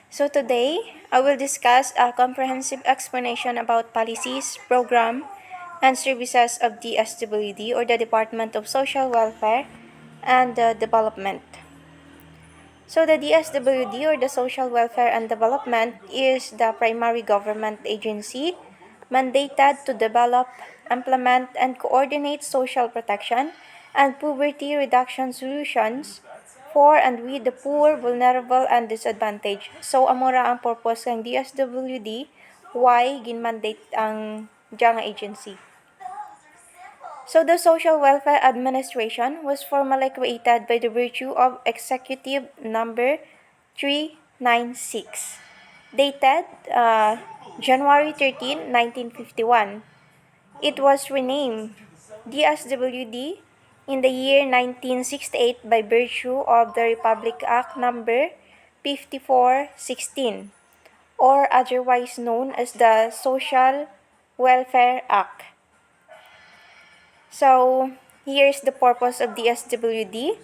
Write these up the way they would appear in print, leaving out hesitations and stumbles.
So today, I will discuss a comprehensive explanation about policies, program, and services of DSWD or the Department of Social Welfare and Development. So the DSWD or the Social Welfare and Development is the primary government agency mandated to develop, implement, and coordinate social protection and poverty reduction solutions for and with the poor, vulnerable, and disadvantaged. So amora ang purpose ng DSWD why ginmandate ang diyang agency. So the Social Welfare Administration was formally created by the virtue of Executive Number 396, dated January 13, 1951. It was renamed DSWD in the year 1968 by virtue of the Republic Act Number 5416, or otherwise known as the Social Welfare Act. So, here's the purpose of DSWD.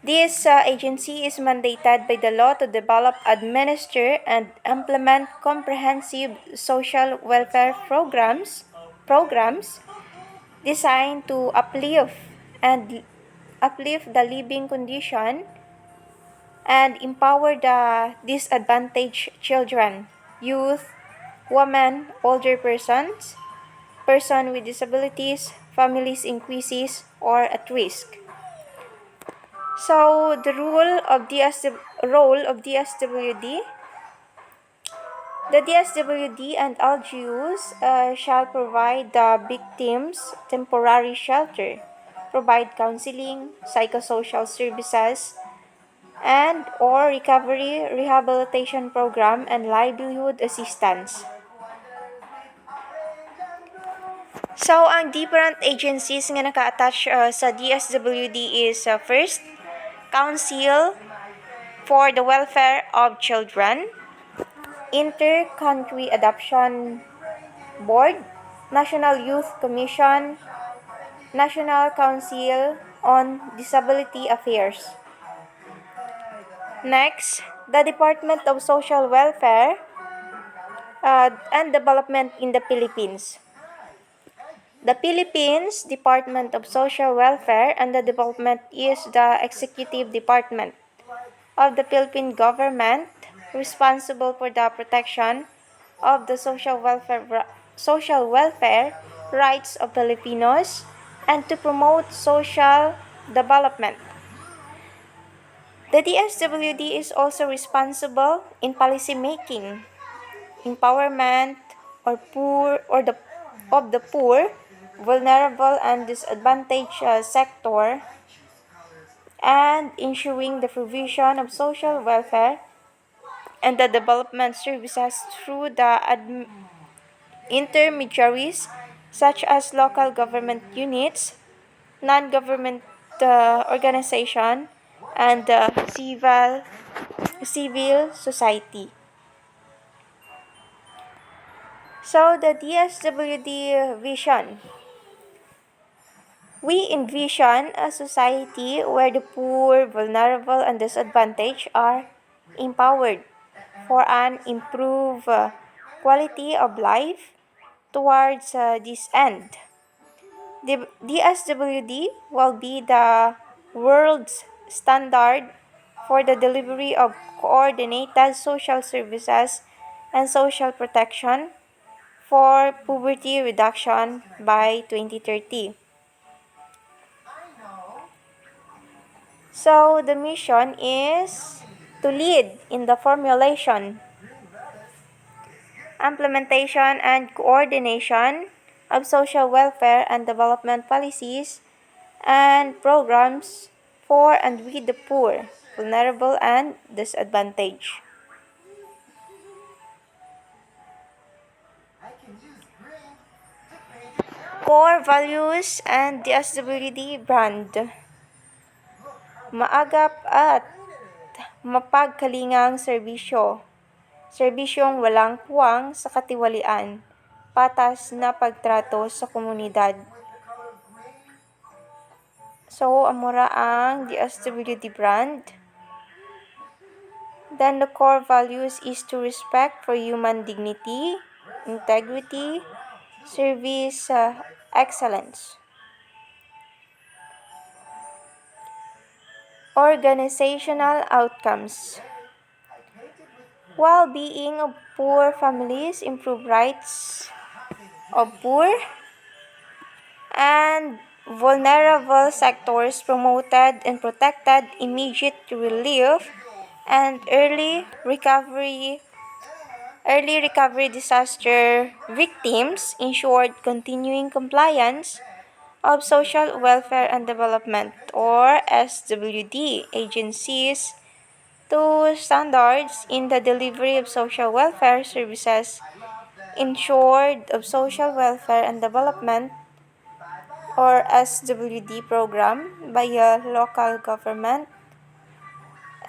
This agency is mandated by the law to develop, administer, and implement comprehensive social welfare programs designed to uplift the living condition and empower the disadvantaged children, youth, women, older persons, person with disabilities, families in crisis, or at risk. So the role of DSWD. The DSWD and LGUs shall provide the victims temporary shelter, provide counseling, psychosocial services, and or recovery rehabilitation program and livelihood assistance. So, ang different agencies nga naka-attach sa DSWD is first, Council for the Welfare of Children, Inter-Country Adoption Board, National Youth Commission, National Council on Disability Affairs. Next, the Department of Social Welfare and Development in the Philippines. The Philippines Department of Social Welfare and the Development is the executive department of the Philippine government responsible for the protection of the social welfare rights of Filipinos and to promote social development. The DSWD is also responsible in policy making, empowerment of the poor, vulnerable, and disadvantaged sector, and ensuring the provision of social welfare and the development services through the intermediaries such as local government units, non-government organization, and civil society. So the DSWD vision. We envision a society where the poor, vulnerable, and disadvantaged are empowered for an improved quality of life. Towards this end, the DSWD will be the world's standard for the delivery of coordinated social services and social protection for poverty reduction by 2030. So the mission is to lead in the formulation, implementation, and coordination of social welfare and development policies and programs for and with the poor, vulnerable, and disadvantaged. Core values and DSWD brand. Maagap at mapagkalingang serbisyo. Serbisyong walang puwang sa katiwalian. Patas na pagtrato sa komunidad. So, amura ang DSWD brand. Then the core values is to respect for human dignity, integrity, service, excellence. Organizational outcomes. Well-being of poor families, improve rights of poor and vulnerable sectors, promoted and protected immediate relief and early recovery disaster victims, ensured continuing compliance of social welfare and development or SWD agencies to standards in the delivery of social welfare services, ensured of social welfare and development or SWD program by a local government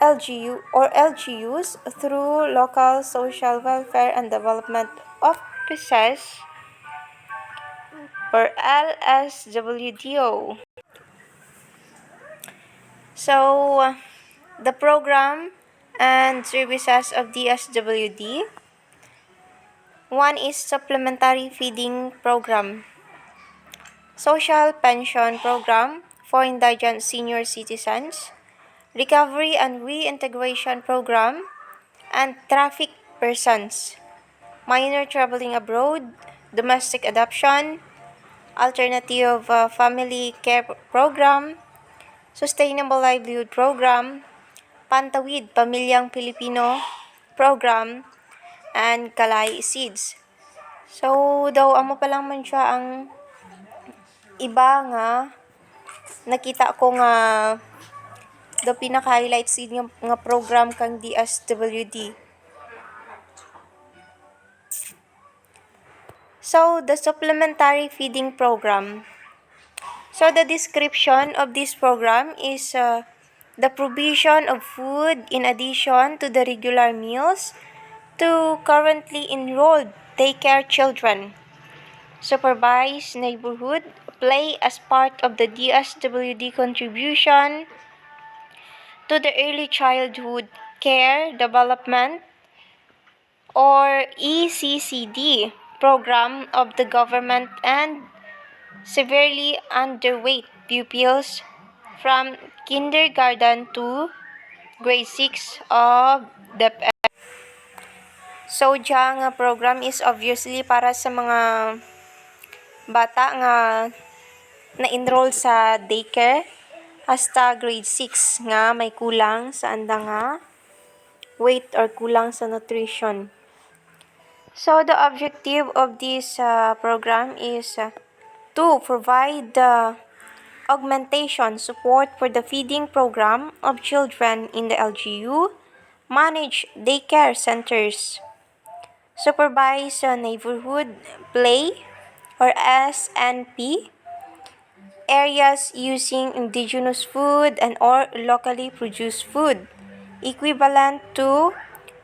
LGUs through local social welfare and development offices or LSWDO. So, the program and services of DSWD. One is supplementary feeding program, social pension program for indigent senior citizens, recovery and reintegration program, and traffic persons, minor traveling abroad, domestic adoption, alternative family care program, sustainable livelihood program, Pantawid Pamilyang Pilipino program, and Kalay Seeds. So, daw amo pa lang man siya ang iba nga nakita ko nga daw pinaka-highlight seed nga program kang DSWD. So, the supplementary feeding program. So, the description of this program is the provision of food in addition to the regular meals to currently enrolled daycare children. Supervised neighborhood play as part of the DSWD contribution to the early childhood care development or ECCD program of the government and severely underweight pupils from kindergarten to grade 6 of DepEd. So, dyan nga program is obviously para sa mga bata nga na-enroll sa daycare hasta grade 6 nga may kulang sa anda nga weight or kulang sa nutrition. So, the objective of this program is to provide the augmentation support for the feeding program of children in the LGU, manage daycare centers, supervise neighborhood play or SNP, areas using indigenous food and or locally produced food, equivalent to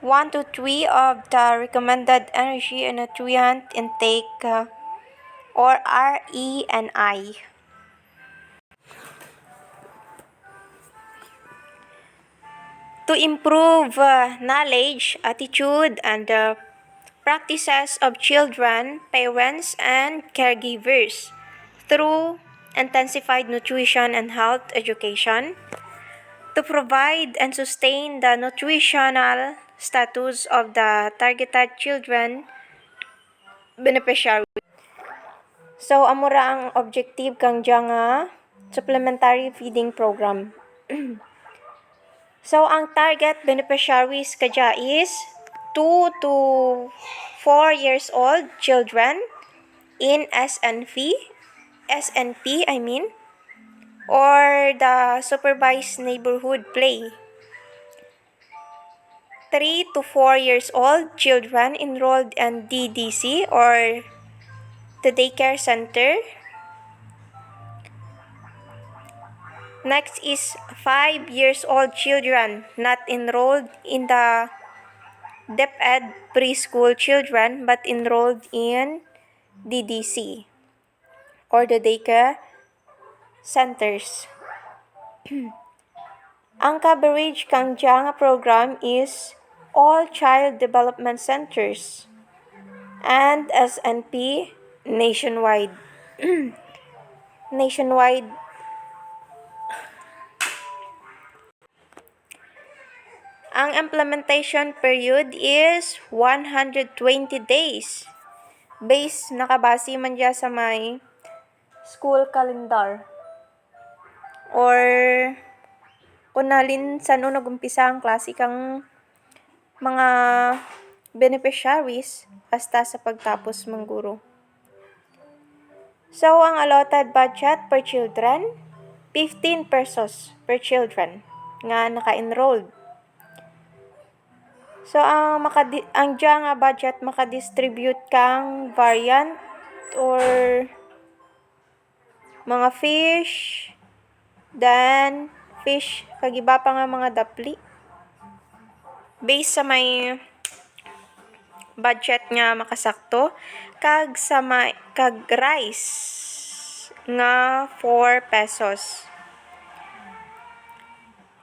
1 to 3 of the recommended energy and nutrient intake or RENI. To improve knowledge, attitude, and practices of children, parents, and caregivers through intensified nutrition and health education, to provide and sustain the nutritional status of the targeted children beneficiary. So, amura ang objective kang dyan nga supplementary feeding program. So, ang target beneficiaries kadya is 2 to 4 years old children in SNP, or the supervised neighborhood play. 3 to 4 years old children enrolled in DDC or the daycare center. Next is 5 years old children not enrolled in the DepEd preschool children but enrolled in DDC or the daycare centers. Ang coverage kang diyang nga program is all child development centers and SNP nationwide. Nationwide. Ang implementation period is 120 days. Nakabase man dyan sa may school calendar. Or kung nalin saan nag-umpisa ang klase kang mga beneficiaries hasta sa pagtapos ng guro. So, ang allotted budget per children, 15 pesos per children nga naka-enrolled. So, ang dyan nga budget makadistribute kang variant or mga fish, then fish, kagiba pa nga mga dapli. Based sa may budget nga makasakto, kag rice nga 4 pesos.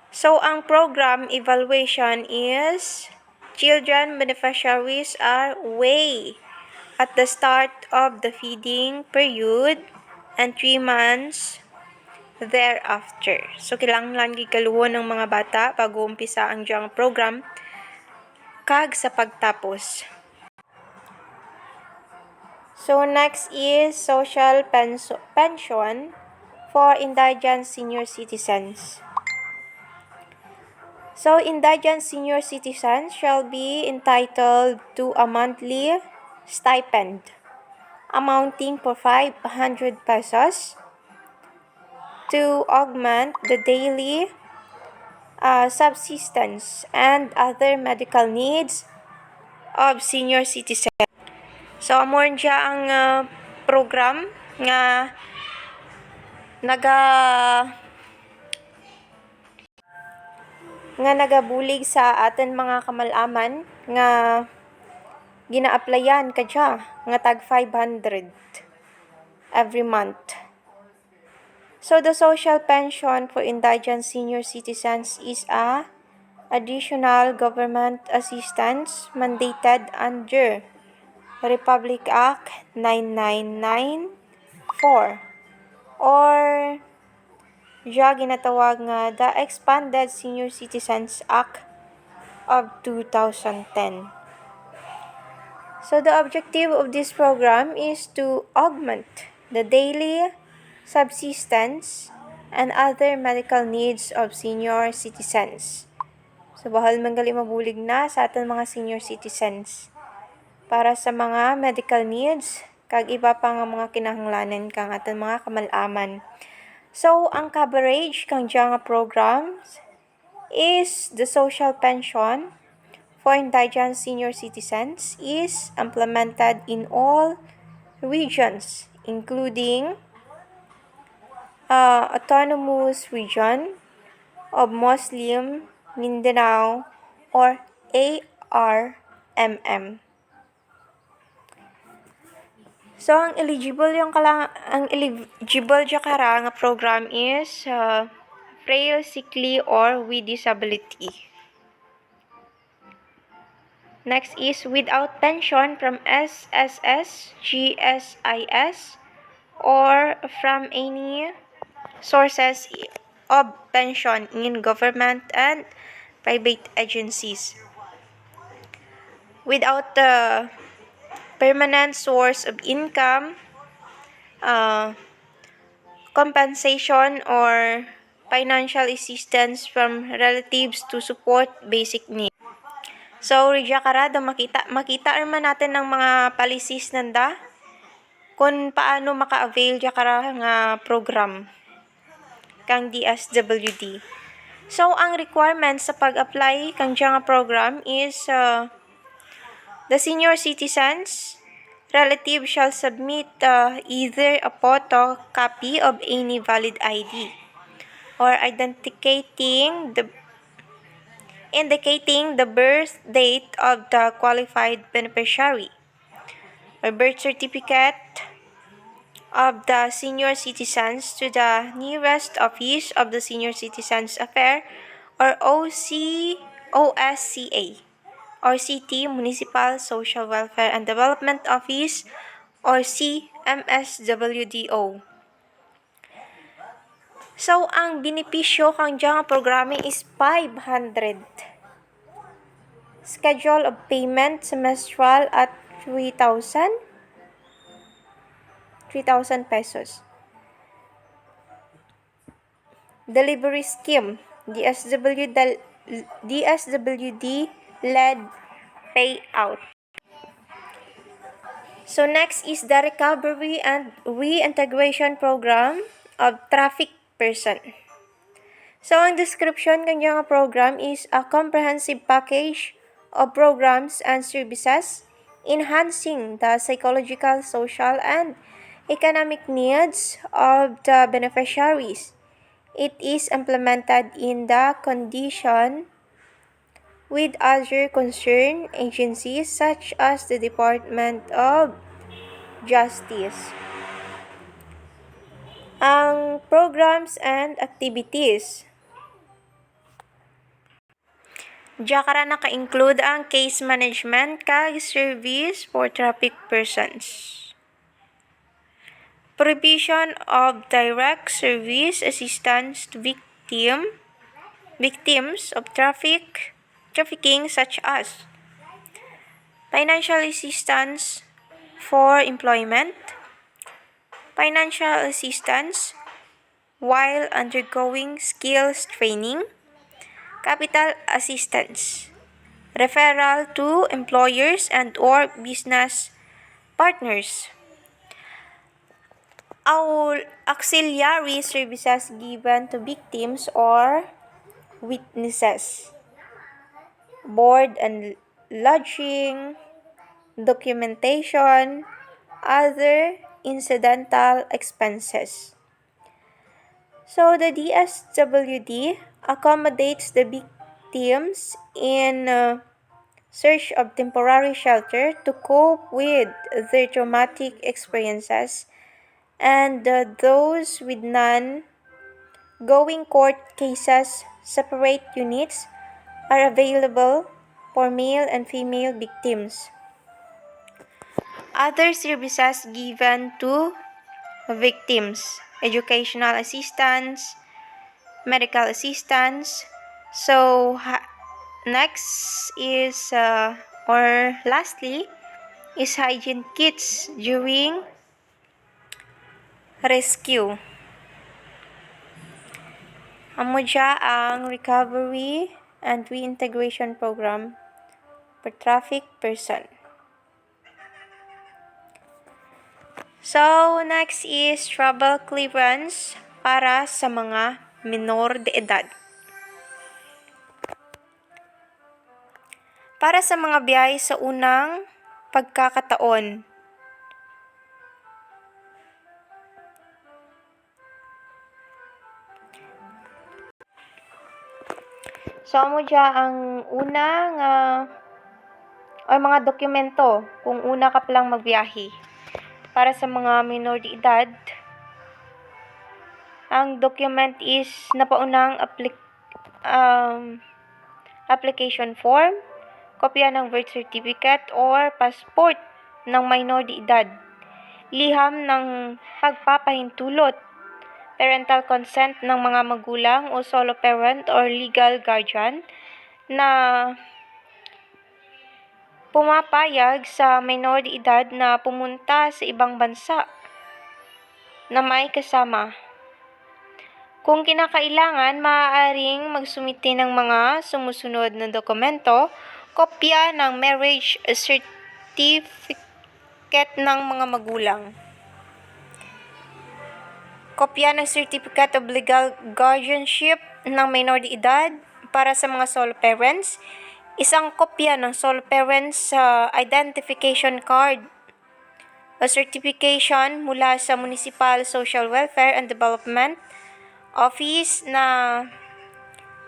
So, ang program evaluation is children beneficiaries are weighed at the start of the feeding period and 3 months thereafter. So, kailangan gigaluhon ng mga bata bago umpisa ang diyang program kag sa pagtapos. So, next is social pension for indigent senior citizens. So, indigent senior citizens shall be entitled to a monthly stipend amounting for 500 pesos to augment the daily subsistence and other medical needs of senior citizens. So, amon siya ang program nga nagabulig sa atin mga kamalaman nga gina-applyan ka siya nga tag 500 every month. So, the social pension for indigent senior citizens is a additional government assistance mandated under Republic Act 9994 or siya ginatawag nga the Expanded Senior Citizens Act of 2010. So, the objective of this program is to augment the daily subsistence and other medical needs of senior citizens. So, bahal manggali mabulig na sa ating mga senior citizens para sa mga medical needs kag iba pa nga mga kinahanglanan kang ating mga kamalaman. So, ang coverage kang diyang programs is the social pension for indigent senior citizens is implemented in all regions, including Autonomous Region of Muslim Mindanao or ARMM. So, ang eligible dya kara nga program is frail, sickly, or with disability. Next is without pension from SSS, GSIS, or from any sources of pension in government and private agencies. Without the permanent source of income, compensation, or financial assistance from relatives to support basic needs. So, Ridya Karado, makita man natin ng mga policies nanda kung paano maka-avail dya kara nga program kang DSWD. So, ang requirements sa pag-apply kang dya nga program is the senior citizens relative shall submit either a photo copy of any valid ID or indicating the birth date of the qualified beneficiary, or birth certificate of the senior citizens to the nearest office of the Senior Citizens Affairs or OSCA, or CT, Municipal Social Welfare and Development Office, or CMSWDO. So, ang benepisyo kang dyan programa is 500. Schedule of payment semestral at 3,000 pesos. Delivery scheme, DSWD led payout. So next is the recovery and reintegration program of traffic person. So ang description kanyang program is a comprehensive package of programs and services enhancing the psychological, social, and economic needs of the beneficiaries. It is implemented in the condition with other concerned agencies such as the Department of Justice. Ang programs and activities. Diyan ka naka-include ang case management kag service for traffic persons. Provision of direct service assistance to victims of trafficking such as financial assistance for employment, financial assistance while undergoing skills training, capital assistance, referral to employers and or business partners, auxiliary services given to victims or witnesses, board and lodging, documentation, other incidental expenses. So the DSWD accommodates the victims in search of temporary shelter to cope with their traumatic experiences, and those with non-going court cases. Separate units are available for male and female victims. Other services given to victims: educational assistance, medical assistance. So next is or lastly is hygiene kits during rescue. Amo dya ang recovery and reintegration program for traffic person. So next is travel clearance para sa mga minor de edad. Para sa mga biyahe sa unang pagkakataon. So, amo dya ang unang o mga dokumento kung una ka palang magbiyahe. Para sa mga minor de edad, ang document is napaunang application form, kopya ng birth certificate or passport ng minor de edad, liham ng pagpapahintulot, parental consent ng mga magulang o solo parent or legal guardian na pumapayag sa minor de edad na pumunta sa ibang bansa na may kasama. Kung kinakailangan, maaaring magsumite ng mga sumusunod na dokumento: kopya ng marriage certificate ng mga magulang, kopya ng certificate of legal guardianship ng minor de edad para sa mga sole parents, isang kopya ng sole parents identification card, a certification mula sa Municipal Social Welfare and Development Office na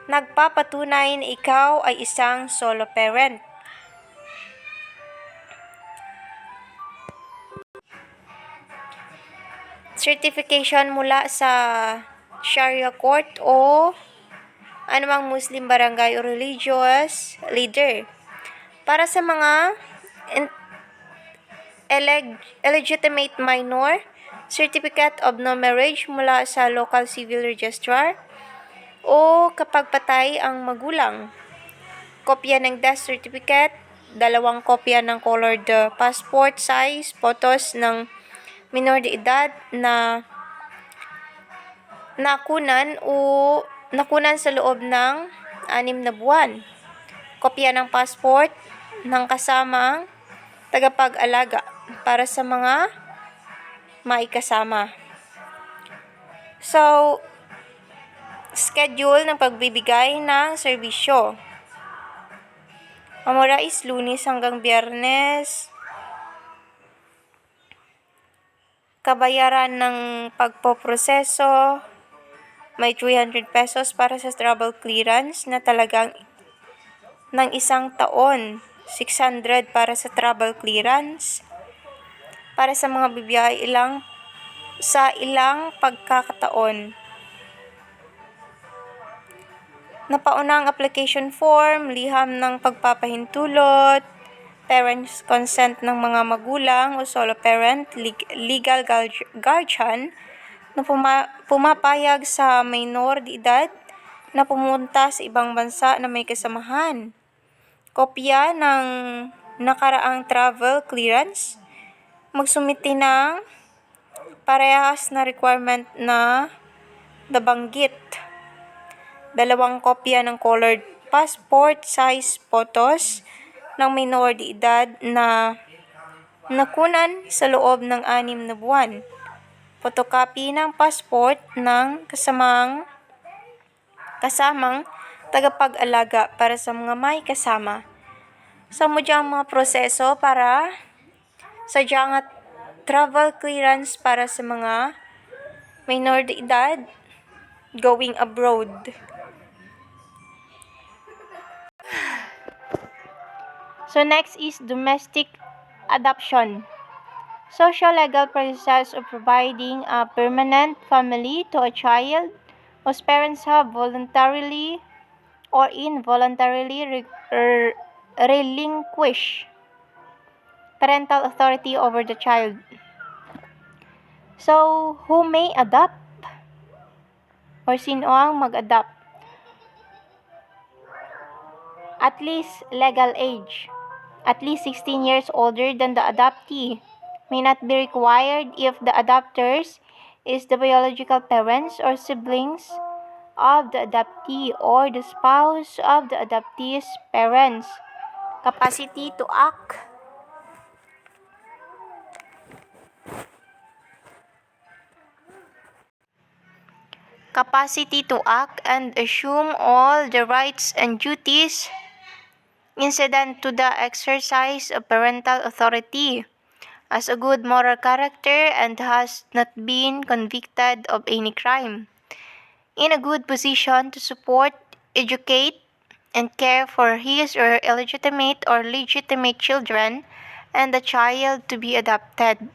nagpapatunay na ikaw ay isang solo parent. Certification mula sa Sharia Court o anumang Muslim barangay o religious leader. Para sa mga illegitimate minor, certificate of no marriage mula sa local civil registrar, o kapag patay ang magulang, kopya ng death certificate, 2 kopya ng colored passport size photos ng minor de edad na nakunan sa loob ng 6 na buwan, kopya ng passport ng kasamang tagapag-alaga para sa mga may kasama. So, schedule ng pagbibigay ng serbisyo. Amora is Lunes hanggang Biyernes. Kabayaran ng pagpoproseso, may 300 pesos para sa travel clearance na talagang ng 1 taon, 600 para sa travel clearance. Para sa mga bibiyahe sa ilang pagkakataon. Napaunang application form, liham ng pagpapahintulot, parents consent ng mga magulang o solo parent, legal guardian na pumapayag sa minor de edad na pumunta sa ibang bansa na may kasamahan. Kopya ng nakaraang travel clearance, magsumiti ng parehas na requirement na nabanggit. 2 kopya ng colored passport size photos ng minor de edad na nakunan sa loob ng 6 na buwan. Photocopy ng passport ng kasamang tagapag-alaga para sa mga may kasama. Sa mudyang mga proseso para sa travel clearance para sa mga minor de edad going abroad. So next is domestic adoption. Social legal process of providing a permanent family to a child whose parents have voluntarily or involuntarily relinquished parental authority over the child. So, who may adopt? Or sino ang mag-adopt? At least legal age. At least 16 years older than the adoptee. May not be required if the adopters is the biological parents or siblings of the adoptee or the spouse of the adoptee's parents. Capacity to act. Capacity to act and assume all the rights and duties incident to the exercise of parental authority, as a good moral character and has not been convicted of any crime, in a good position to support, educate, and care for his or her illegitimate or legitimate children and the child to be adopted,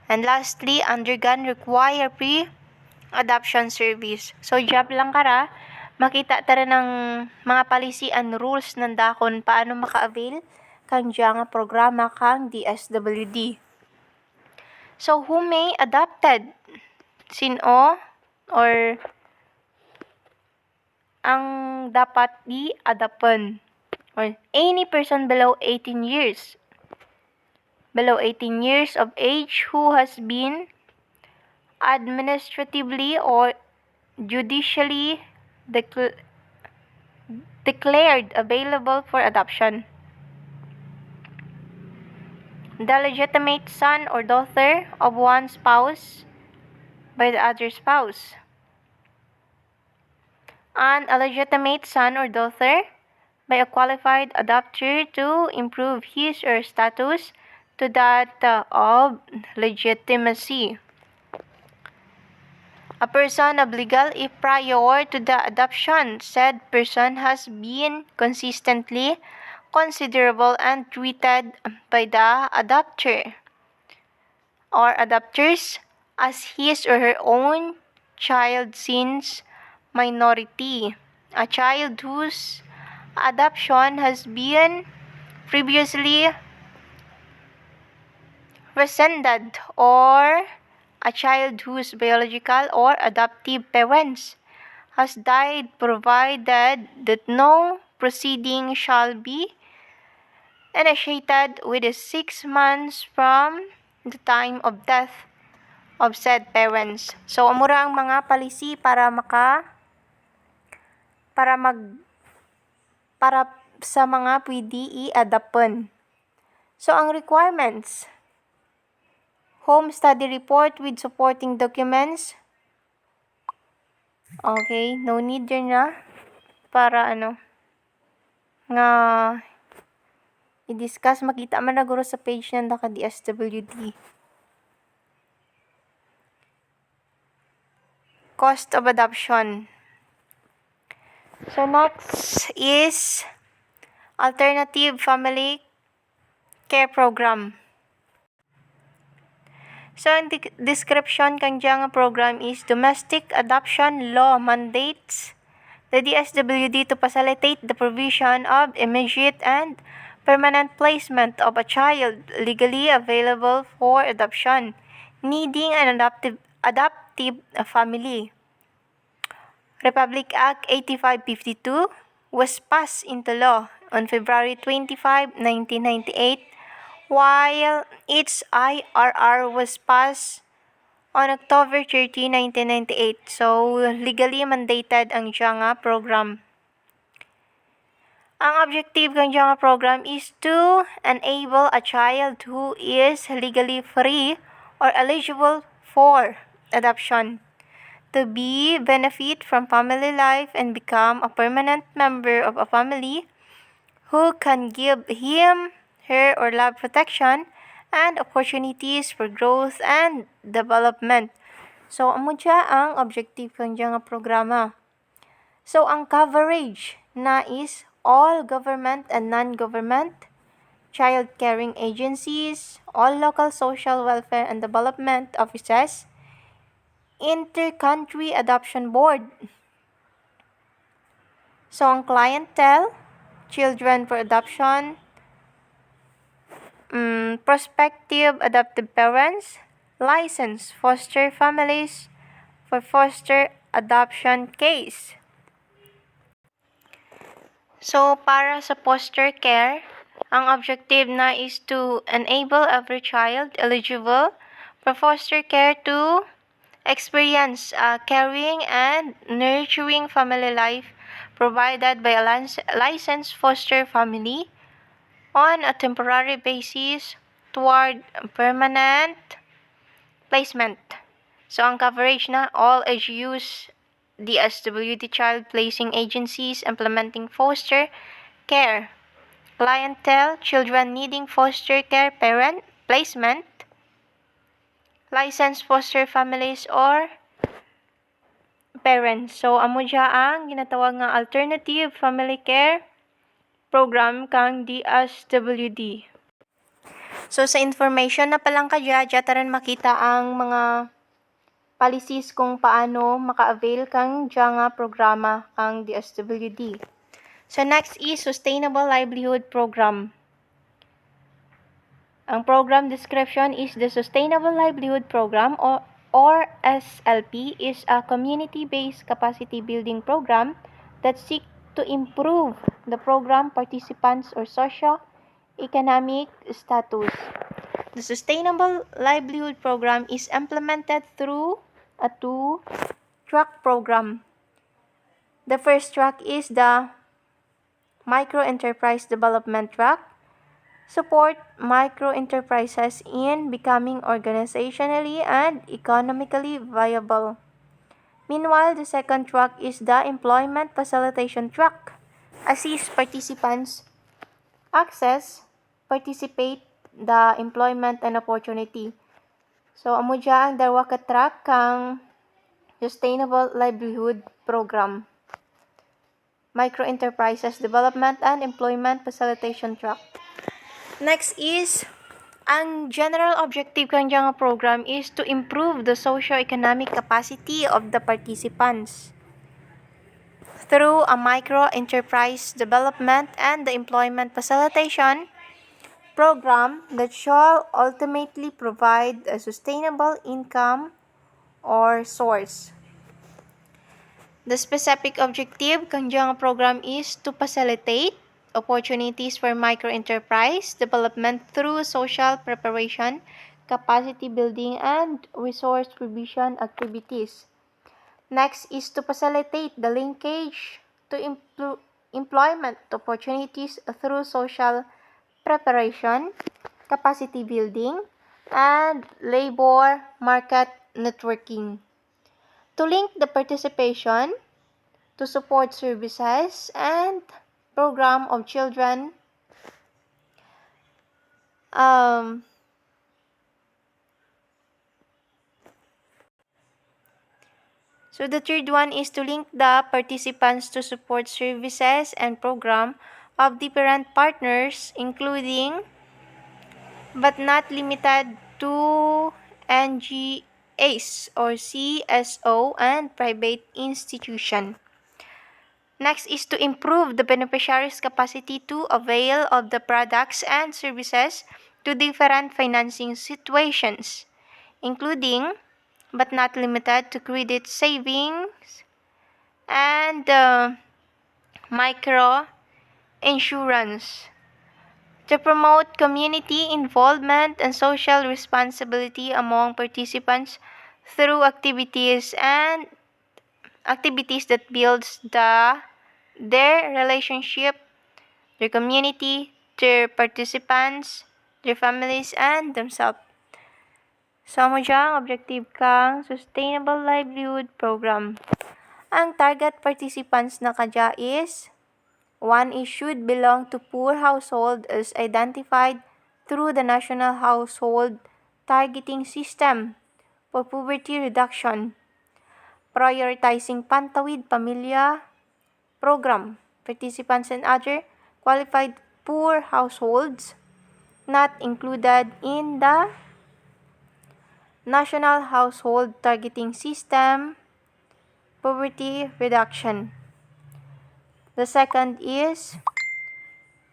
and lastly, undergone require pre-adoption service. So, job lang kara, makita tara ng mga policy and rules ng dakon paano maka-avail kang nga programa kang DSWD. So, who may adopted? Sino or ang dapat i-adoptan? Or any person below 18 years. Below 18 years of age who has been administratively or judicially declared available for adoption. The legitimate son or daughter of one spouse by the other spouse. An illegitimate son or daughter by a qualified adopter to improve his or her status to that of legitimacy. A person of legal if prior to the adoption said person has been consistently considerable and treated by the adopter or adopters as his or her own child since minority a child whose adoption has been previously rescinded, or a child whose biological or adoptive parents has died, provided that no proceeding shall be initiated within 6 months from the time of death of said parents. So, amura ang mga policy para sa mga pwede i-adopon. So, ang requirements: home study report with supporting documents. Okay, no need dyan na para nga i-discuss. Makita man na guro sa page na naka-DSWD. Cost of adoption. So, next is alternative family care program. So, ang description kang diyang program is domestic adoption law mandates the DSWD to facilitate the provision of immediate and permanent placement of a child legally available for adoption, needing an adoptive family. Republic Act 8552 was passed into law on February 25, 1998, while its IRR was passed on October 30, 1998. So, legally mandated ang DIANGA program. Ang objective ng DIANGA program is to enable a child who is legally free or eligible for adoption to benefit from family life and become a permanent member of a family who can give him, her, or love protection and opportunities for growth and development. So, amo dya ang objective ng DIANGA programa. So, ang coverage na is all government and non-government, child caring agencies, all local social welfare and development offices, inter-country adoption board. So, ang clientele, children for adoption, prospective adoptive parents, licensed foster families for foster adoption case. So, para sa foster care, ang objective na is to enable every child eligible for foster care to experience a caring and nurturing family life provided by a licensed foster family on a temporary basis toward permanent placement. So, ang coverage na all LGUs, DSWD child placing agencies implementing foster care, clientele, children needing foster care parent placement, licensed foster families or parents. So, amo dya ang ginatawag nga alternative family care program kang DSWD. So, sa information na palang kadya, taran makita ang mga policies kung paano maka-avail kang DIANGA programa kang DSWD. So, next is Sustainable Livelihood Program. Ang program description is the Sustainable Livelihood Program or SLP is a community-based capacity building program that seeks to improve the program participants' or socio-economic status. The Sustainable Livelihood Program is implemented through a 2-track program. The first track is the Micro-Enterprise Development Track. Support micro-enterprises in becoming organizationally and economically viable. Meanwhile, the second track is the Employment Facilitation Track. Assist participants participate the employment and opportunity. So, amo dya ang darwa ka track kang Sustainable Livelihood Program. Micro-Enterprises Development and Employment Facilitation Track. Next is, ang general objective kang DIANGA program is to improve the socio-economic capacity of the participants through a micro-enterprise development and the employment facilitation program that shall ultimately provide a sustainable income or source. The specific objective kanjang program is to facilitate opportunities for micro-enterprise development through social preparation, capacity building, and resource provision activities. Next is to facilitate the linkage to employment opportunities through social preparation, capacity building, and labor market networking. To link the participation to support services and program of children. So the third one is to link the participants to support services and program of different partners, including but not limited to NGAs or CSO and private institution. Next is to improve the beneficiary's capacity to avail of the products and services to different financing situations, including but not limited to credit savings and micro insurance. To promote community involvement and social responsibility among participants through activities that builds their relationship, their community, their participants, their families, and themselves. So, mo diyang objective kang Sustainable Livelihood Program. Ang target participants na kadya is 1 is should belong to poor household as identified through the National Household Targeting System for Poverty Reduction, prioritizing Pantawid Pamilya Program. Participants and other qualified poor households not included in the National Household Targeting System Poverty Reduction. The second is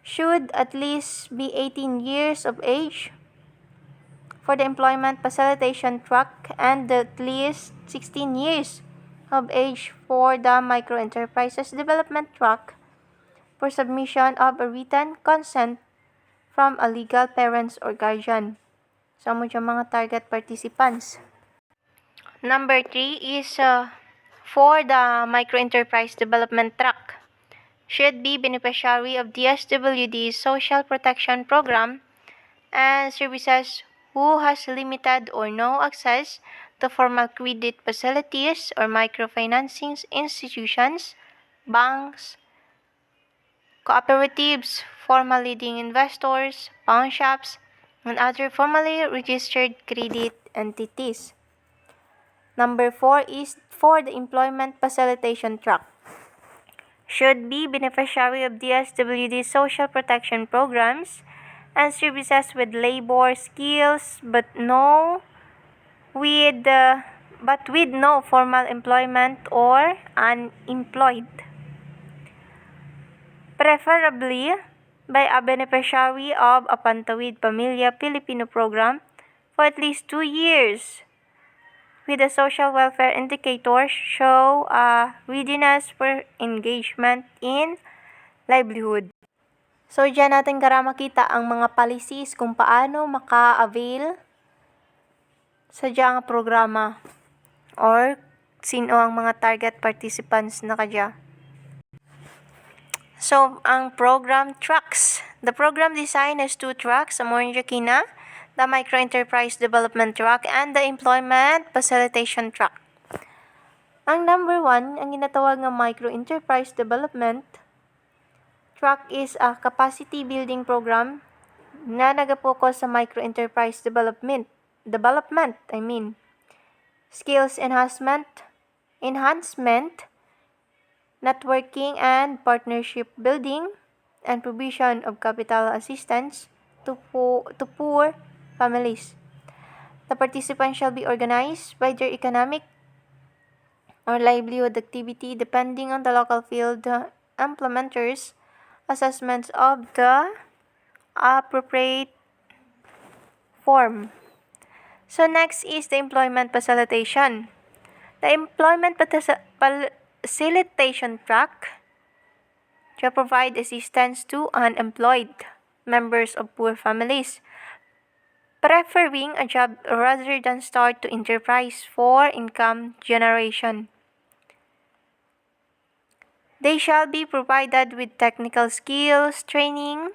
should at least be 18 years of age for the Employment Facilitation Track and at least 16 years of age for the Microenterprises Development Track for submission of a written consent from a legal parents or guardian. So, mo dyan mga target participants. Number 3 is for the Microenterprise Development Track. Should be beneficiary of DSWD's Social Protection Program and services who has limited or no access to formal credit facilities or microfinancing institutions, banks, cooperatives, formal leading investors, pawn shops, and other formally registered credit entities. Number 4 is for the Employment Facilitation Track. Should be beneficiary of DSWD social protection programs and services with labor skills but with no formal employment or unemployed. Preferably by a beneficiary of a Pantawid Pamilya Pilipino program for at least 2 years, with the social welfare indicators show a readiness for engagement in livelihood. So, dyan natin makita ang mga policies kung paano maka-avail sa diyang programa or sino ang mga target participants na kadya. So, ang program tracks. The program design has 2 tracks, Amor Jakina, the Microenterprise Development Track, and the Employment Facilitation Track. Ang number 1, ang ginatawag ng Microenterprise Development Track is a capacity building program na nagapokus sa microenterprise development, skills enhancement, networking and partnership building, and provision of capital assistance to poor families. The participants shall be organized by their economic or livelihood activity depending on the local field implementers' assessments of the appropriate form. So next is the employment facilitation. The employment facilitation track to provide assistance to unemployed members of poor families, preferring a job rather than start to enterprise for income generation. They shall be provided with technical skills, training,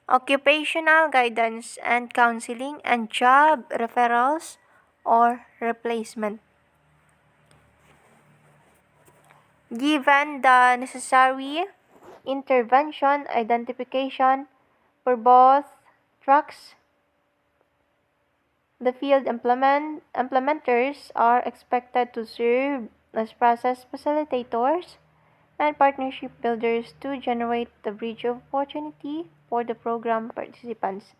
occupational guidance and counseling, and job referrals or replacement. Given the necessary intervention identification for both tracks, the field implementers are expected to serve as process facilitators and partnership builders to generate the bridge of opportunity for the program participants.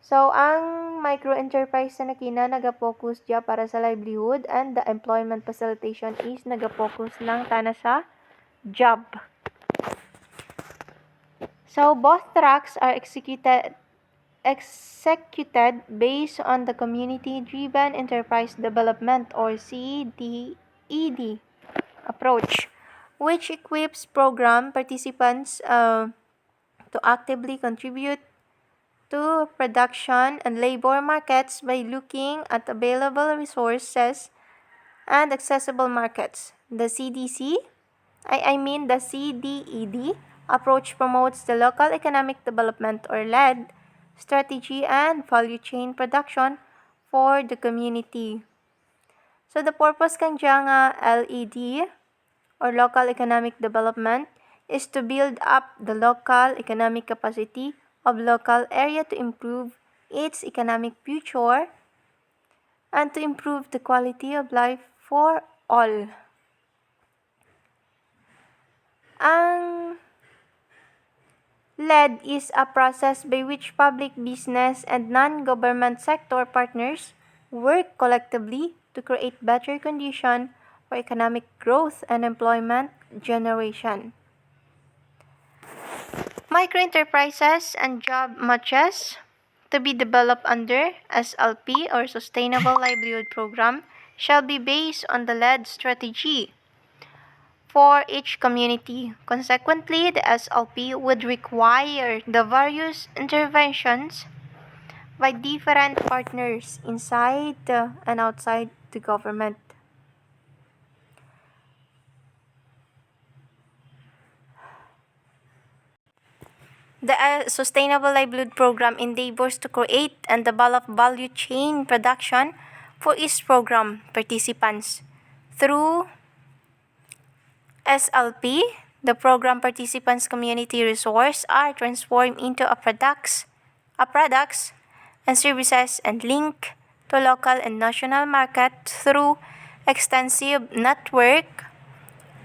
So, ang microenterprise na nakina nag-focus dya para sa livelihood, and the employment facilitation is nag-focus lang tana sa job. So, both tracks are executed based on the Community-Driven Enterprise Development or CDED approach, which equips program participants to actively contribute to production and labor markets by looking at available resources and accessible markets. The CDED approach promotes the local economic development or LED strategy and value chain production for the community. So the purpose kang dyan nga LED or local economic development is to build up the local economic capacity of local area to improve its economic future and to improve the quality of life for all. Ang LED is a process by which public business and non-government sector partners work collectively to create better conditions for economic growth and employment generation. Microenterprises and job matches to be developed under SLP or Sustainable Livelihood Program shall be based on the LED strategy for each community. Consequently, the SLP would require the various interventions by different partners inside and outside the government. The Sustainable Livelihood Program endeavors to create and develop value chain production for its program participants. Through SLP, the program participants' community resources are transformed into a products and services and linked to local and national market through extensive network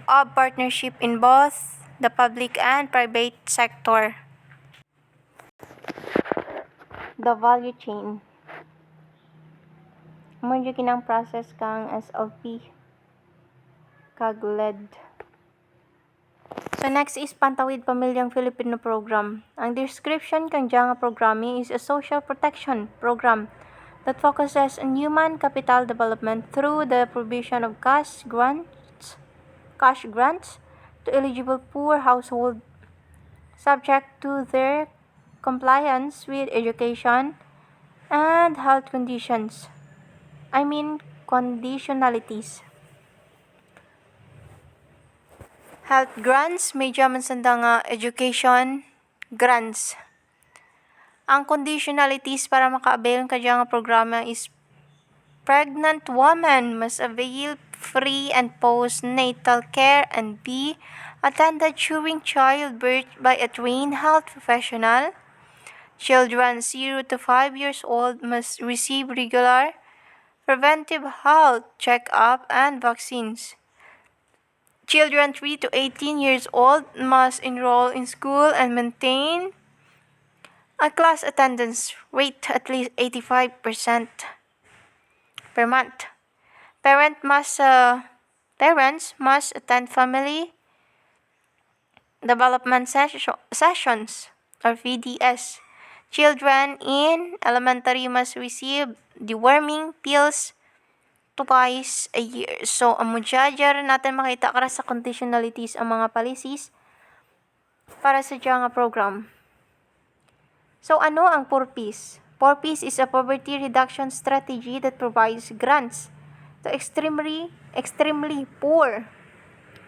of partnership in both the public and private sector. The value chain. Mo kinang process kang SLP kag LED. So next is Pantawid Pamilyang Filipino Program. Ang description kang dyan nga programa is a social protection program that focuses on human capital development through the provision of cash grants to eligible poor households subject to their compliance with education and health conditionalities. Health grants, medyo man sanda nga education grants. Ang conditionalities para maka-avail ka dyan nga programa is pregnant women must avail free and postnatal care and be attended during childbirth by a trained health professional. Children 0 to 5 years old must receive regular preventive health check-up and vaccines. Children 3 to 18 years old must enroll in school and maintain a class attendance rate at least 85% per month. Parents must attend family development sessions or VDS. Children in elementary must receive deworming pills twice a year. So, amo dyan natin makita kara sa conditionalities ang mga policies para sa dyan nga program. So, ano ang PORPIS? PORPIS is a poverty reduction strategy that provides grants to extremely poor,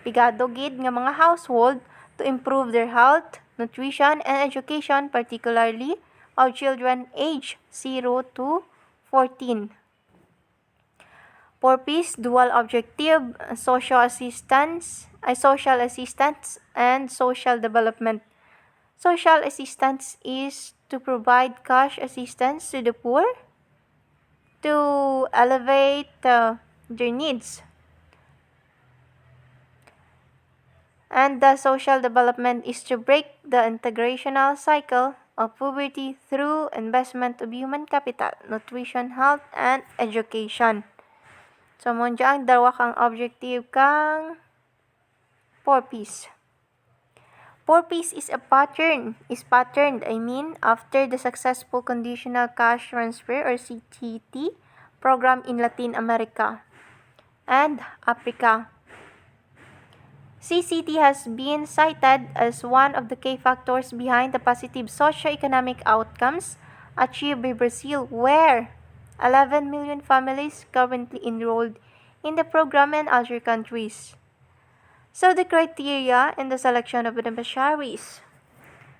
pigado gid nga mga household to improve their health, nutrition, and education, particularly of children aged 0 to 14. PORPIS dual objective, social assistance and social development. Social assistance is to provide cash assistance to the poor to elevate their needs. And the social development is to break the integrational cycle of poverty through investment of human capital, nutrition, health, and education. So, mo dyan, dalawa kang objective kang PORPIS. PORPIS is patterned, after the successful conditional cash transfer or CTT program in Latin America and Africa. CCT has been cited as one of the key factors behind the positive socio-economic outcomes achieved by Brazil, where 11 million families currently enrolled in the program and other countries. So, the criteria in the selection of beneficiaries.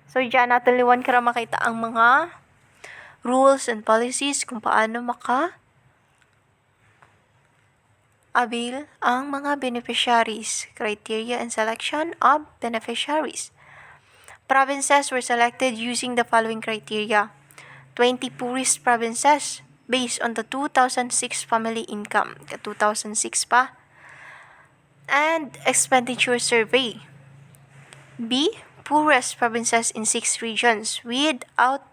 So, dyan natin liwan kara makita ang mga rules and policies kung paano avail ang mga beneficiaries. Criteria and selection of beneficiaries. Provinces were selected using the following criteria. 20 poorest provinces based on the 2006 family income. 2006 pa. And expenditure survey. B. Poorest provinces in 6 regions without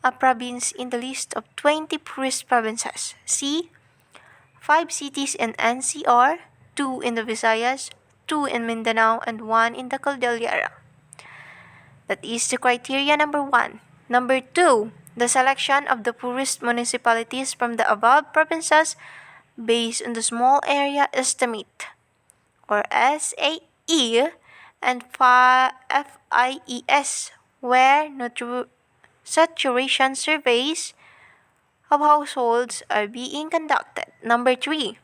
a province in the list of 20 poorest provinces. C. 5 cities in NCR, 2 in the Visayas, 2 in Mindanao, and 1 in the Cordillera. That is the criteria number 1. Number 2. The selection of the poorest municipalities from the above provinces based on the small area estimate, or SAE, and FIES, where saturation surveys of households are being conducted. Number 3.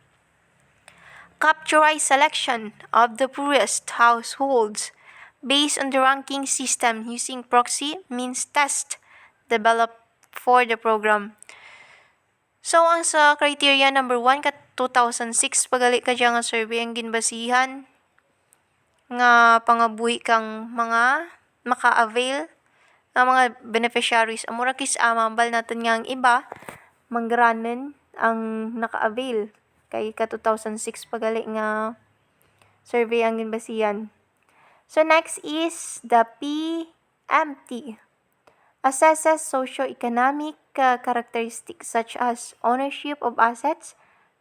Capturized selection of the poorest households based on the ranking system using proxy means test developed for the program. So, ang sa criteria number 1, 2006, pagali ka dyan nga survey ang ginbasihan nga pangabuhi kang mga maka-avail ng mga beneficiaries. Amura kis amambal natin nga ang iba, mangranen ang naka-avail. Kay ka 2006 pagali nga survey ang ginbasihan. So, next is the PMT. Assesses socio-economic characteristics such as ownership of assets,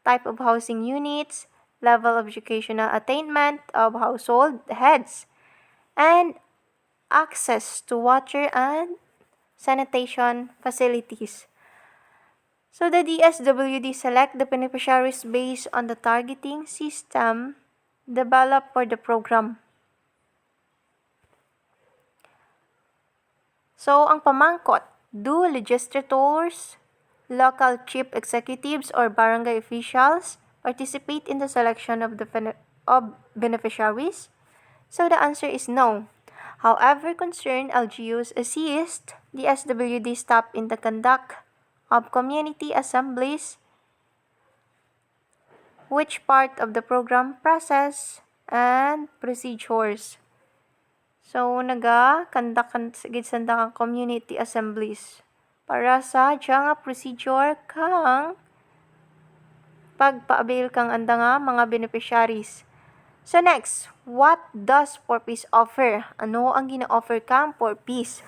type of housing units, level of educational attainment of household heads, and access to water and sanitation facilities. So, the DSWD select the beneficiaries based on the targeting system developed for the program. So, ang pamangkot, do legislators, local chief executives, or barangay officials participate in the selection of beneficiaries? So, the answer is no. However, concerned LGUs assist the SWD staff in the conduct of community assemblies, which part of the program process and procedures. So, naga-conduct gid sanda kang community assemblies para sa nga procedure kang pagpa-avail kang anda nga mga beneficiaries. So, next, what does PORPIS offer? Ano ang gina-offer kang PORPIS?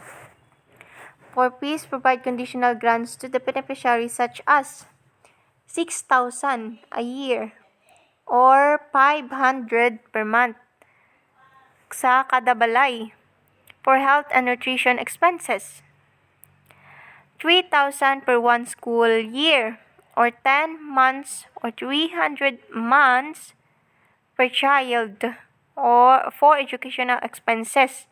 PORPIS provide conditional grants to the beneficiaries such as 6,000 a year or 500 per month sa kada balay for health and nutrition expenses. 3,000 per one school year or 10 months or 300 months per child or for educational expenses.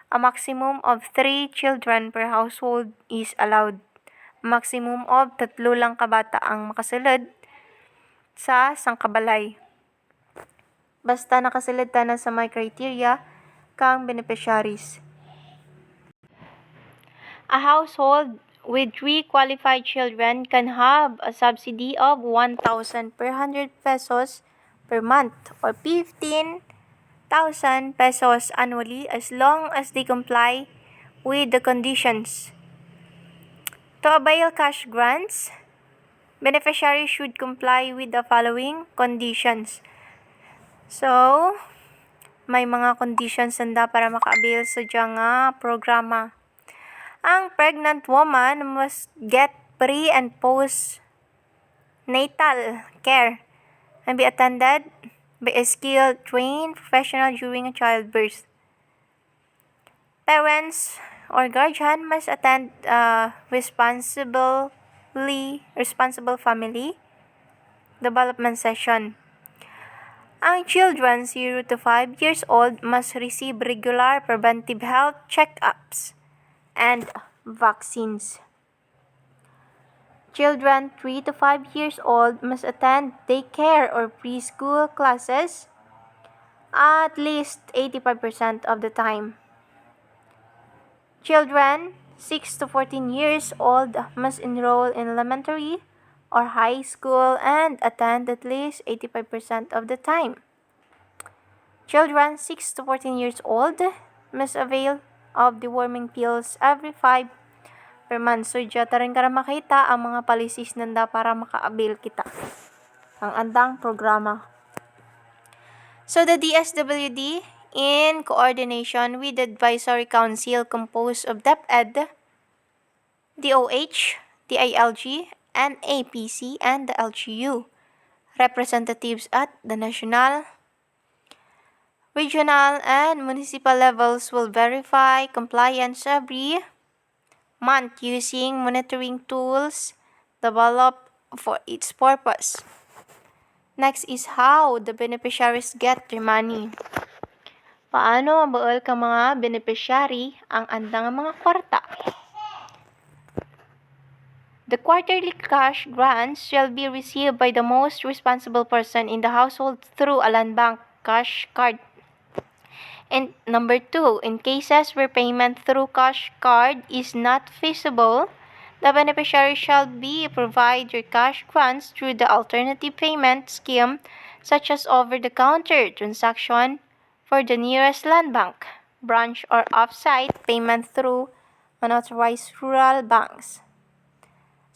A maximum of 3 children per household is allowed. Maximum of 3 lang kabata ang makasulod sa sangkabalay. Basta nakasulod ta na sa may criteria kang beneficiaries. A household with 3 qualified children can have a subsidy of 1,000 per 100 pesos per month or 15,000 pesos annually as long as they comply with the conditions. To avail cash grants, beneficiaries should comply with the following conditions. So, may mga conditions nanda para maka-avail sa nga programa. Ang pregnant woman must get pre- and post-natal care and be attended by a skilled, trained professional during a childbirth. Parents or guardian must attend a responsible family development session. Ang children 0 to 5 years old must receive regular preventive health check-ups and vaccines. Children 3 to 5 years old must attend daycare or preschool classes at least 85% of the time. Children 6 to 14 years old must enroll in elementary or high school and attend at least 85% of the time. Children 6 to 14 years old must avail of deworming pills every 5 per month. So, dyan rin ka makita ang mga policies nanda para maka-avail kita. Ang andang programa. So, the DSWD, in coordination with the Advisory Council composed of DepEd, DOH, DILG, NAPC, and the LGU, representatives at the national, regional, and municipal levels will verify compliance every month using monitoring tools developed for its purpose. Next is how the beneficiaries get their money. Paano mabaol ka mga beneficiary ang andang mga kwarta? The quarterly cash grants shall be received by the most responsible person in the household through a land bank cash card. And number 2, in cases where payment through cash card is not feasible, the beneficiary shall be provide your cash grants through the alternative payment scheme such as over-the-counter transaction for the nearest land bank, branch or off-site payment through unauthorized rural banks.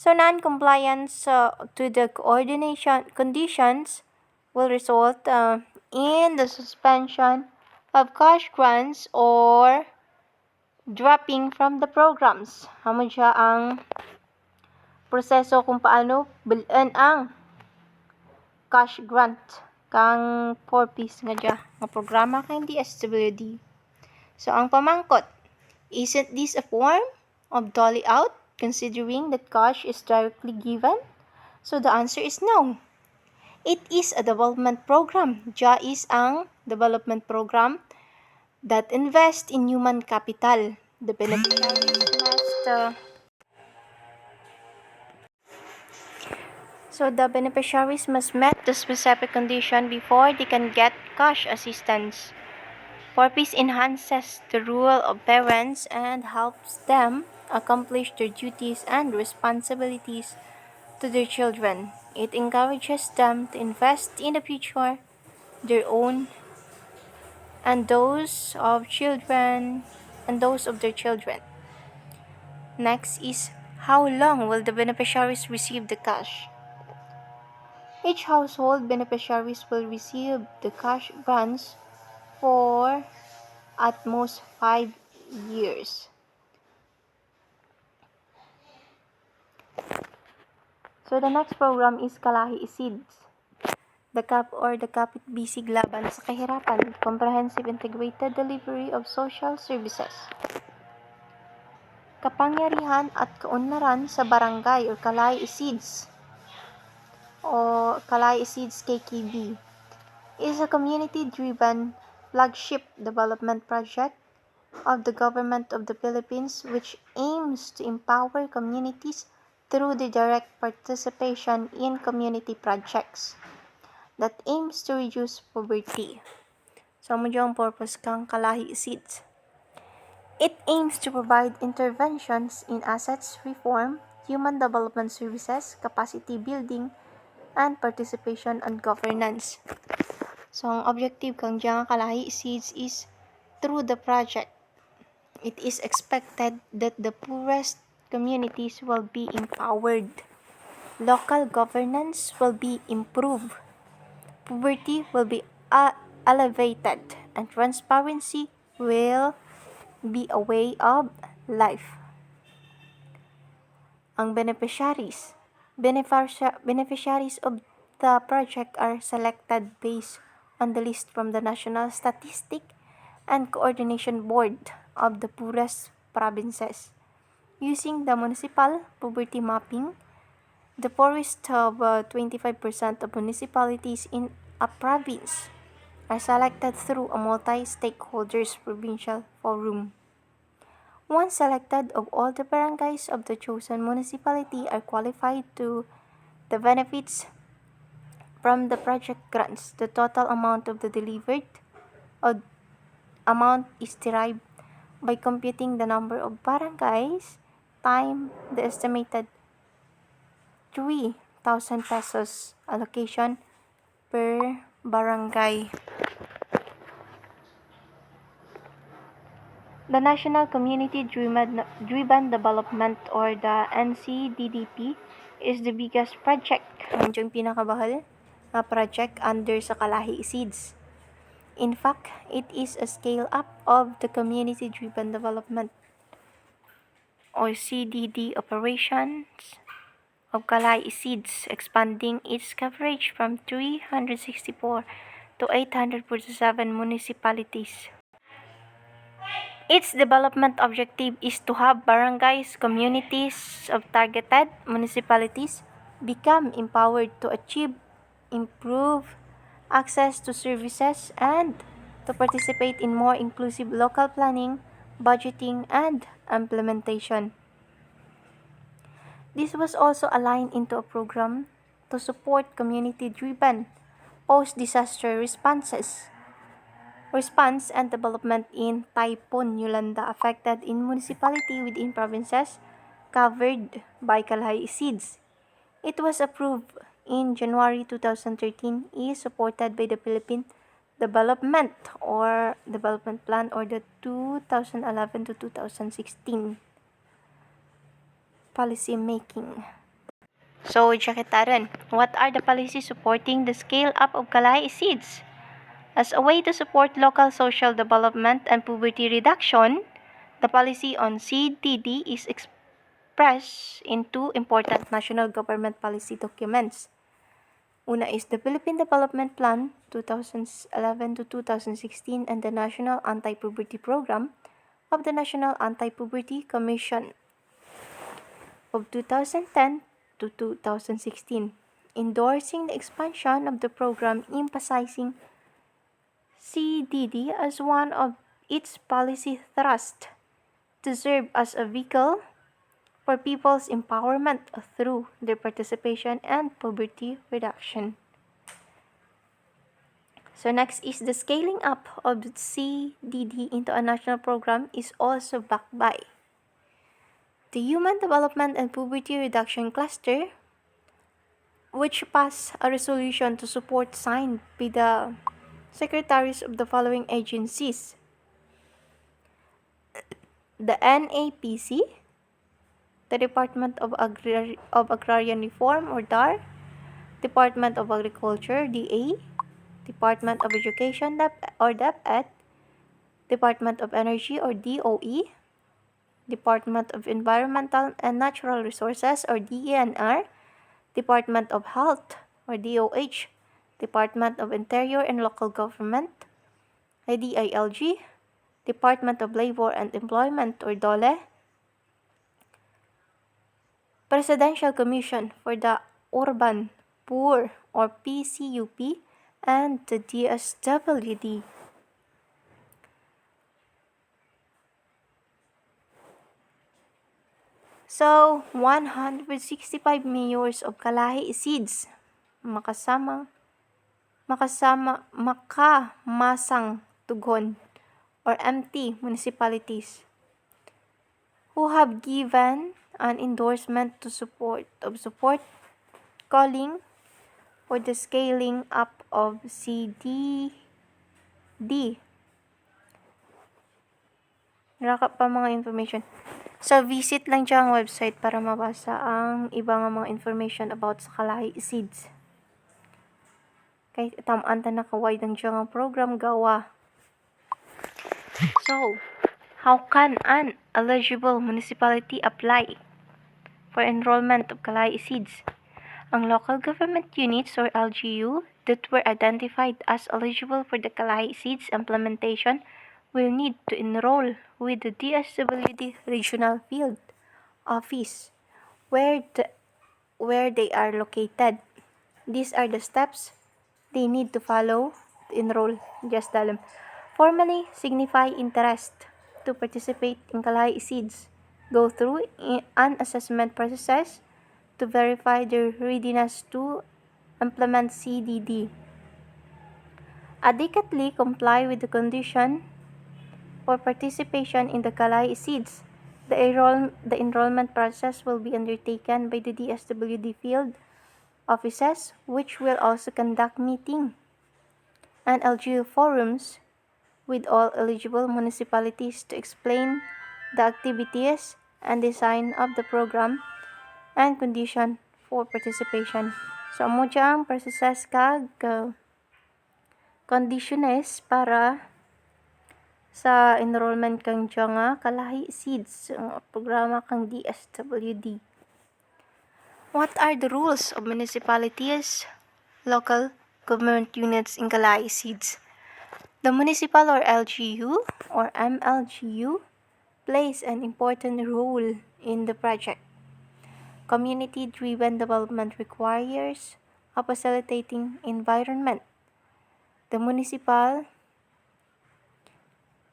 So non-compliance to the coordination conditions will result in the suspension of cash grants or dropping from the programs. Hamon siya ang proseso kung paano bilin ang cash grant kang 4-piece nga dya nga programa kang DSWD. So ang pamangkot, isn't this a form of dolly out considering that cash is directly given? So the answer is no. It is a development program. DIA is ang development program that invest in human capital. The beneficiaries must the beneficiaries must meet the specific condition before they can get cash assistance. 4-piece enhances the role of parents and helps them accomplish their duties and responsibilities to their children. It encourages them to invest in the future, their own and those of their children. Next is how long will the beneficiaries receive the cash? Each household beneficiaries will receive the cash grants for at most 5 years. So the next program is Kalahi Seeds. the CAP or the Kapit-Bisig Laban sa Kahirapan, Comprehensive Integrated Delivery of Social Services. Kapangyarihan at kaunlaran sa barangay or Kalay Isids o Kalay Isids KKB is a community-driven flagship development project of the Government of the Philippines which aims to empower communities through the direct participation in community projects that aims to reduce poverty. So, mo ang purpose kang Kalahi Seeds. It aims to provide interventions in assets reform, human development services, capacity building, and participation and governance. So, ang objective kang diyang Kalahi Seeds is through the project, it is expected that the poorest communities will be empowered, local governance will be improved, poverty will be elevated, and transparency will be a way of life. Ang beneficiaries of the project are selected based on the list from the National Statistic and Coordination Board of the poorest provinces. Using the municipal poverty mapping, the poorest of 25% of municipalities in a province are selected through a multi-stakeholders provincial forum. Once selected, of all the barangays of the chosen municipality are qualified to the benefits from the project grants. The total amount of the delivered amount is derived by computing the number of barangays times the estimated 3,000 pesos allocation per barangay. The National Community Driven Development or the NCDDP is the biggest project, ang pinakabahal na project under sa Kalahi Seeds. In fact, it is a scale-up of the Community Driven Development or CDD operations of Kalay Seeds, expanding its coverage from 364 to 847 municipalities. Its development objective is to have barangays, communities of targeted municipalities become empowered to achieve improved access to services and to participate in more inclusive local planning, budgeting, and implementation. This was also aligned into a program to support community-driven post-disaster response and development in Typhoon Yolanda affected in municipality within provinces covered by Kalay Seeds. It was approved in January 2013, is supported by the Philippine Development Plan or the 2011 to 2016 policy making. So, Jakitaran, what are the policies supporting the scale-up of Kalay Seeds? As a way to support local social development and poverty reduction, the policy on CDD is expressed in two important national government policy documents. Una is the Philippine Development Plan 2011 to 2016 and the National Anti-Poverty Program of the National Anti-Poverty Commission of 2010 to 2016, endorsing the expansion of the program, emphasizing CDD as one of its policy thrusts to serve as a vehicle for people's empowerment through their participation and poverty reduction. So next is the scaling up of CDD into a national program is also backed by the Human Development and Poverty Reduction Cluster, which passed a resolution to support signed by the secretaries of the following agencies: the NAPC, the Department of Agrarian Reform or DAR, Department of Agriculture DA, Department of Education or DepEd, Department of Energy or DOE, Department of Environmental and Natural Resources or DENR, Department of Health or DOH, Department of Interior and Local Government, IDILG, Department of Labor and Employment or DOLE, Presidential Commission for the Urban Poor or PCUP, and the DSWD. So, 165 mayors of Kalahi Seeds makamasang tugon or MT municipalities who have given an endorsement to support calling for the scaling up of CDD. Nakap pa mga information. So, visit lang dyan ang website para mabasa ang ibang mga information about sa Kalahi Seeds. Kahit tamaan ta nakawide ang dyan ang program gawa. So, how can an eligible municipality apply for enrollment of Kalahi Seeds? Ang local government units or LGU that were identified as eligible for the Kalahi Seeds implementation will need to enroll with the DSWD Regional Field Office where they are located. These are the steps they need to follow to enroll. Just tell them. Formally signify interest to participate in Kalahi Seeds. Go through an assessment process to verify their readiness to implement CDD. Adequately comply with the condition for participation in the Kalahi Seeds. The enrollment process will be undertaken by the DSWD field offices, which will also conduct meeting and LGU forums with all eligible municipalities to explain the activities and design of the program and condition for participation. So, amo dyan process kag conditions para sa enrollment kang dyan nga Kalahi Seeds, ang programa kang DSWD. What are the rules of municipalities, local government units in Kalahi Seeds? The municipal or LGU or MLGU plays an important role in the project. Community-driven development requires a facilitating environment. The municipal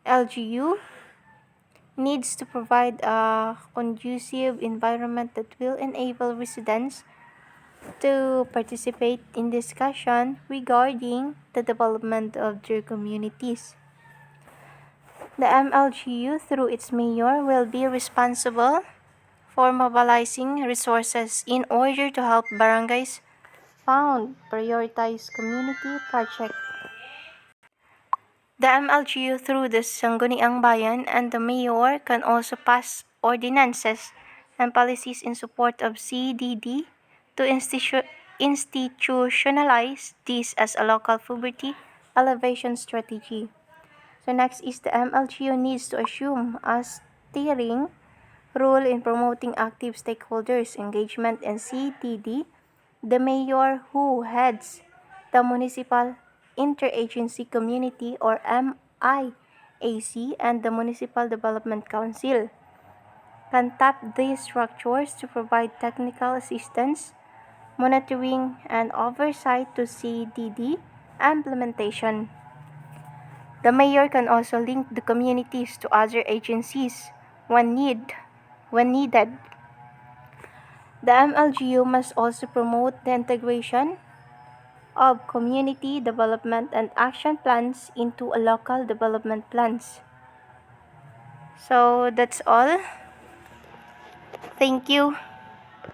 LGU needs to provide a conducive environment that will enable residents to participate in discussion regarding the development of their communities. The MLGU, through its mayor, will be responsible for mobilizing resources in order to help barangays fund prioritized community projects. The MLGU, through the Sangguniang Bayan and the mayor, can also pass ordinances and policies in support of CDD to institutionalize this as a local poverty elevation strategy. So next is the MLGU needs to assume a steering role in promoting active stakeholders engagement in CDD. The mayor, who heads the municipal interagency community or MIAC, and the Municipal Development Council can tap these structures to provide technical assistance, monitoring, and oversight to CDD implementation. The mayor can also link the communities to other agencies when needed. The MLGU must also promote the integration of community development and action plans into a local development plans. So that's all. Thank you.